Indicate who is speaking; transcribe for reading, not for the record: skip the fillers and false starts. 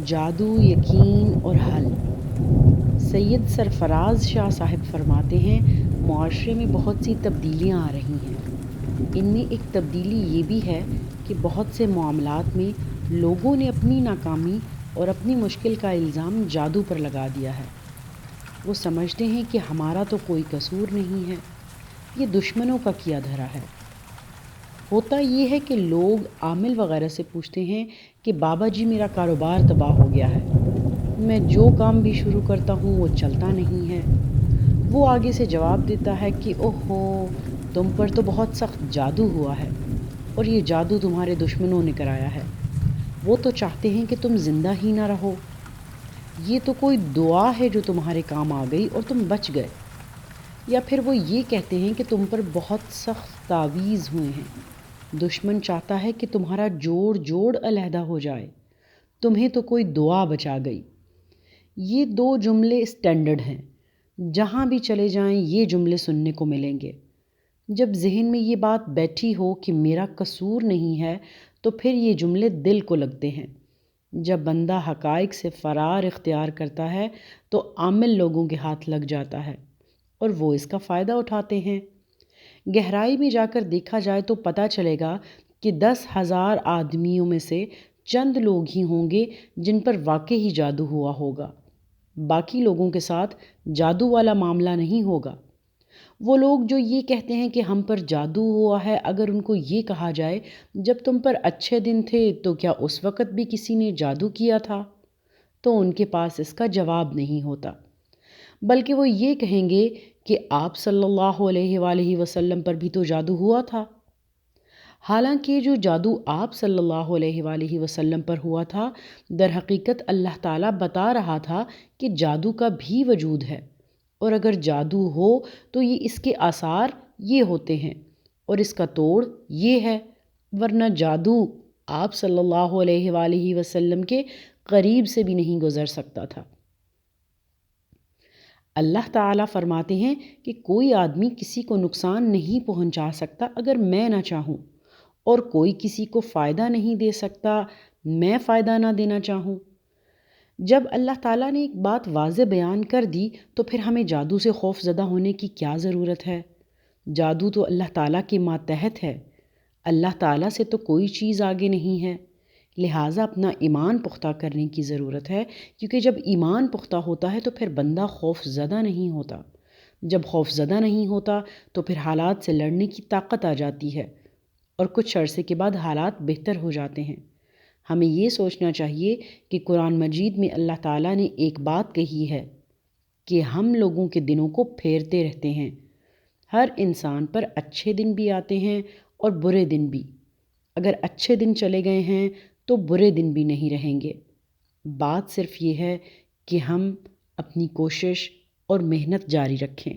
Speaker 1: جادو، یقین اور حل۔ سید سرفراز شاہ صاحب فرماتے ہیں، معاشرے میں بہت سی تبدیلیاں آ رہی ہیں۔ ان میں ایک تبدیلی یہ بھی ہے کہ بہت سے معاملات میں لوگوں نے اپنی ناکامی اور اپنی مشکل کا الزام جادو پر لگا دیا ہے۔ وہ سمجھتے ہیں کہ ہمارا تو کوئی قصور نہیں ہے، یہ دشمنوں کا کیا دھرا ہے۔ ہوتا یہ ہے کہ لوگ عامل وغیرہ سے پوچھتے ہیں کہ بابا جی میرا کاروبار تباہ ہو گیا ہے، میں جو کام بھی شروع کرتا ہوں وہ چلتا نہیں ہے۔ وہ آگے سے جواب دیتا ہے کہ اوہو، تم پر تو بہت سخت جادو ہوا ہے اور یہ جادو تمہارے دشمنوں نے کرایا ہے۔ وہ تو چاہتے ہیں کہ تم زندہ ہی نہ رہو۔ یہ تو کوئی دعا ہے جو تمہارے کام آ گئی اور تم بچ گئے۔ یا پھر وہ یہ کہتے ہیں کہ تم پر بہت سخت تعویذ ہوئے ہیں، دشمن چاہتا ہے کہ تمہارا جوڑ جوڑ علیحدہ ہو جائے، تمہیں تو کوئی دعا بچا گئی۔ یہ دو جملے اسٹینڈرڈ ہیں، جہاں بھی چلے جائیں یہ جملے سننے کو ملیں گے۔ جب ذہن میں یہ بات بیٹھی ہو کہ میرا قصور نہیں ہے تو پھر یہ جملے دل کو لگتے ہیں۔ جب بندہ حقائق سے فرار اختیار کرتا ہے تو عامل لوگوں کے ہاتھ لگ جاتا ہے اور وہ اس کا فائدہ اٹھاتے ہیں۔ گہرائی میں جا کر دیکھا جائے تو پتہ چلے گا کہ 10,000 آدمیوں میں سے چند لوگ ہی ہوں گے جن پر واقعی ہی جادو ہوا ہوگا۔ باقی لوگوں کے ساتھ جادو والا معاملہ نہیں ہوگا۔ وہ لوگ جو یہ کہتے ہیں کہ ہم پر جادو ہوا ہے، اگر ان کو یہ کہا جائے جب تم پر اچھے دن تھے تو کیا اس وقت بھی کسی نے جادو کیا تھا، تو ان کے پاس اس کا جواب نہیں ہوتا، بلکہ وہ یہ کہیں گے کہ آپ صلی اللہ علیہ وآلہ وسلم پر بھی تو جادو ہوا تھا۔ حالانکہ جو جادو آپ صلی اللہ علیہ وآلہ وسلم پر ہوا تھا، در حقیقت اللہ تعالیٰ بتا رہا تھا کہ جادو کا بھی وجود ہے، اور اگر جادو ہو تو یہ اس کے آثار یہ ہوتے ہیں اور اس کا توڑ یہ ہے، ورنہ جادو آپ صلی اللہ علیہ وآلہ وسلم کے قریب سے بھی نہیں گزر سکتا تھا۔ اللہ تعالیٰ فرماتے ہیں کہ کوئی آدمی کسی کو نقصان نہیں پہنچا سکتا اگر میں نہ چاہوں، اور کوئی کسی کو فائدہ نہیں دے سکتا میں فائدہ نہ دینا چاہوں۔ جب اللہ تعالیٰ نے ایک بات واضح بیان کر دی تو پھر ہمیں جادو سے خوف زدہ ہونے کی کیا ضرورت ہے؟ جادو تو اللہ تعالیٰ کے ماتحت ہے، اللہ تعالیٰ سے تو کوئی چیز آگے نہیں ہے، لہٰذا اپنا ایمان پختہ کرنے کی ضرورت ہے، کیونکہ جب ایمان پختہ ہوتا ہے تو پھر بندہ خوف زدہ نہیں ہوتا۔ جب خوف زدہ نہیں ہوتا تو پھر حالات سے لڑنے کی طاقت آ جاتی ہے اور کچھ عرصے کے بعد حالات بہتر ہو جاتے ہیں۔ ہمیں یہ سوچنا چاہیے کہ قرآن مجید میں اللہ تعالیٰ نے ایک بات کہی ہے کہ ہم لوگوں کے دنوں کو پھیرتے رہتے ہیں، ہر انسان پر اچھے دن بھی آتے ہیں اور برے دن بھی۔ اگر اچھے دن چلے گئے ہیں تو برے دن بھی نہیں رہیں گے۔ بات صرف یہ ہے کہ ہم اپنی کوشش اور محنت جاری رکھیں۔